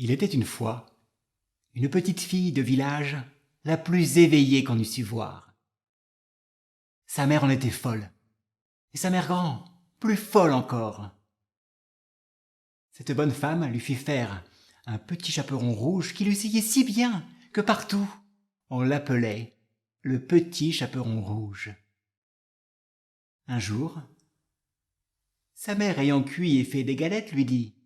Il était une fois une petite fille de village, la plus éveillée qu'on eût su voir. Sa mère en était folle, et sa mère grand, plus folle encore. Cette bonne femme lui fit faire un petit chaperon rouge qui lui sillait si bien que partout on l'appelait le petit chaperon rouge. Un jour, sa mère ayant cuit et fait des galettes lui dit «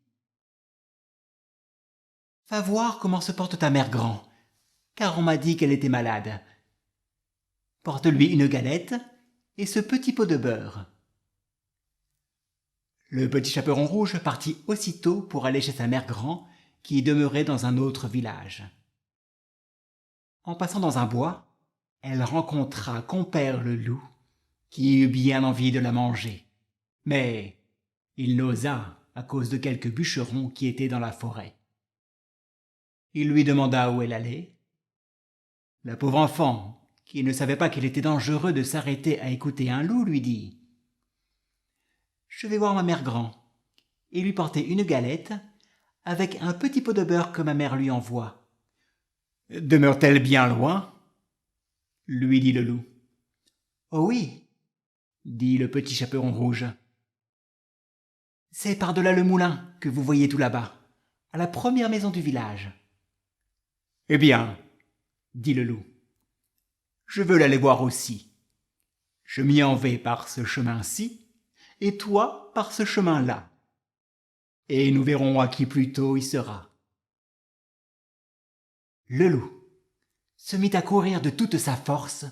Va voir comment se porte ta mère grand, car on m'a dit qu'elle était malade. Porte-lui une galette et ce petit pot de beurre. » Le petit chaperon rouge partit aussitôt pour aller chez sa mère grand, qui demeurait dans un autre village. En passant dans un bois, elle rencontra compère le loup, qui eut bien envie de la manger. Mais il n'osa à cause de quelques bûcherons qui étaient dans la forêt. Il lui demanda où elle allait. La pauvre enfant, qui ne savait pas qu'il était dangereux de s'arrêter à écouter un loup, lui dit « Je vais voir ma mère grand et lui porter une galette avec un petit pot de beurre que ma mère lui envoie. »« Demeure-t-elle bien loin ?» lui dit le loup. « Oh oui, » dit le petit chaperon rouge. « C'est par-delà le moulin que vous voyez tout là-bas, à la première maison du village. »« Eh bien, » dit le loup, « je veux l'aller voir aussi. Je m'y en vais par ce chemin-ci, et toi par ce chemin-là. Et nous verrons à qui plus tôt y sera. » Le loup se mit à courir de toute sa force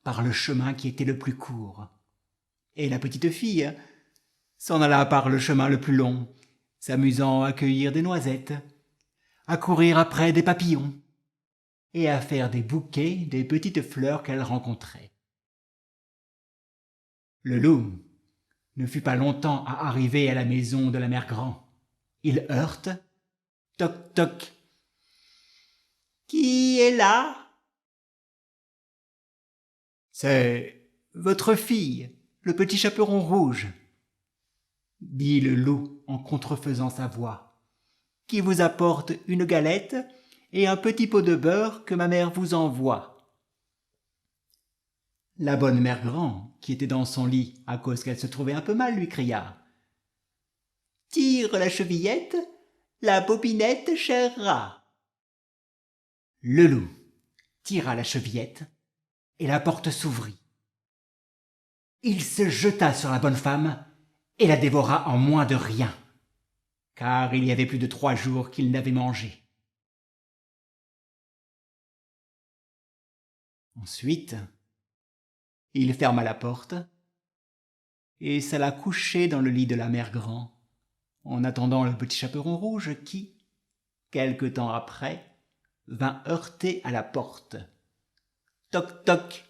par le chemin qui était le plus court. Et la petite fille s'en alla par le chemin le plus long, s'amusant à cueillir des noisettes, à courir après des papillons et à faire des bouquets des petites fleurs qu'elle rencontrait. Le loup ne fut pas longtemps à arriver à la maison de la mère grand. Il heurte, toc toc. « Qui est là ?»« C'est votre fille, le petit chaperon rouge, » dit le loup en contrefaisant sa voix, « qui vous apporte une galette et un petit pot de beurre que ma mère vous envoie. » La bonne mère grand, qui était dans son lit à cause qu'elle se trouvait un peu mal, lui cria « Tire la chevillette, la bobinette, cher rat. » Le loup tira la chevillette et la porte s'ouvrit. Il se jeta sur la bonne femme et la dévora en moins de rien, car il y avait plus de 3 jours qu'il n'avait mangé. Ensuite, il ferma la porte et s'alla coucher dans le lit de la mère grand, en attendant le petit chaperon rouge qui, quelque temps après, vint heurter à la porte. Toc toc.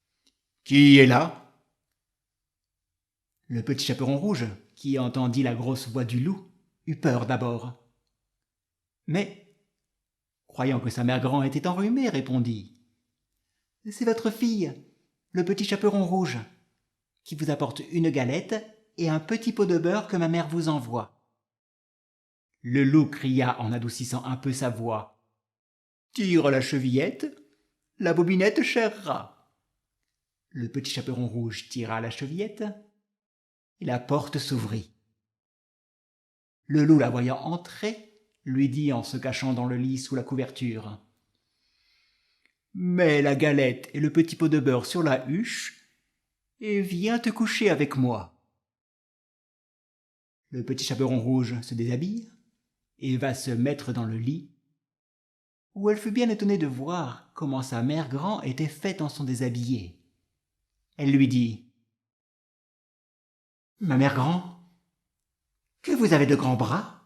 « Qui est là ?» Le petit chaperon rouge, qui entendit la grosse voix du loup, eut peur d'abord. Mais, croyant que sa mère grand était enrhumée, répondit « C'est votre fille, le petit chaperon rouge, qui vous apporte une galette et un petit pot de beurre que ma mère vous envoie. » Le loup cria en adoucissant un peu sa voix « Tire la chevillette, la bobinette, cher rat. » Le petit chaperon rouge tira la chevillette et la porte s'ouvrit. Le loup, la voyant entrer, lui dit en se cachant dans le lit sous la couverture « Mets la galette et le petit pot de beurre sur la huche et viens te coucher avec moi. » Le petit chaperon rouge se déshabille et va se mettre dans le lit, où elle fut bien étonnée de voir comment sa mère grand était faite en son déshabillé. Elle lui dit « Ma mère grand, que vous avez de grands bras ?»«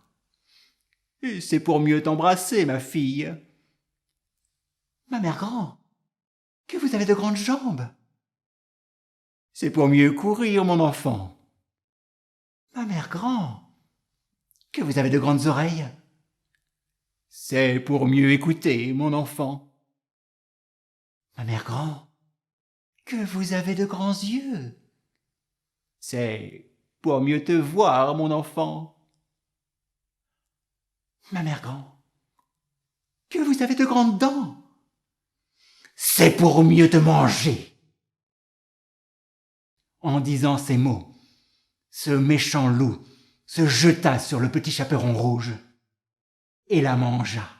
C'est pour mieux t'embrasser, ma fille. »« Ma mère grand, que vous avez de grandes jambes ?»« C'est pour mieux courir, mon enfant. »« Ma mère grand, que vous avez de grandes oreilles ?»« C'est pour mieux écouter, mon enfant. »« Ma mère grand, que vous avez de grands yeux ?»« C'est pour mieux te voir, mon enfant. »« Ma mère grand, que vous avez de grandes dents. C'est pour mieux te manger. » En disant ces mots, ce méchant loup se jeta sur le petit chaperon rouge et la mangea.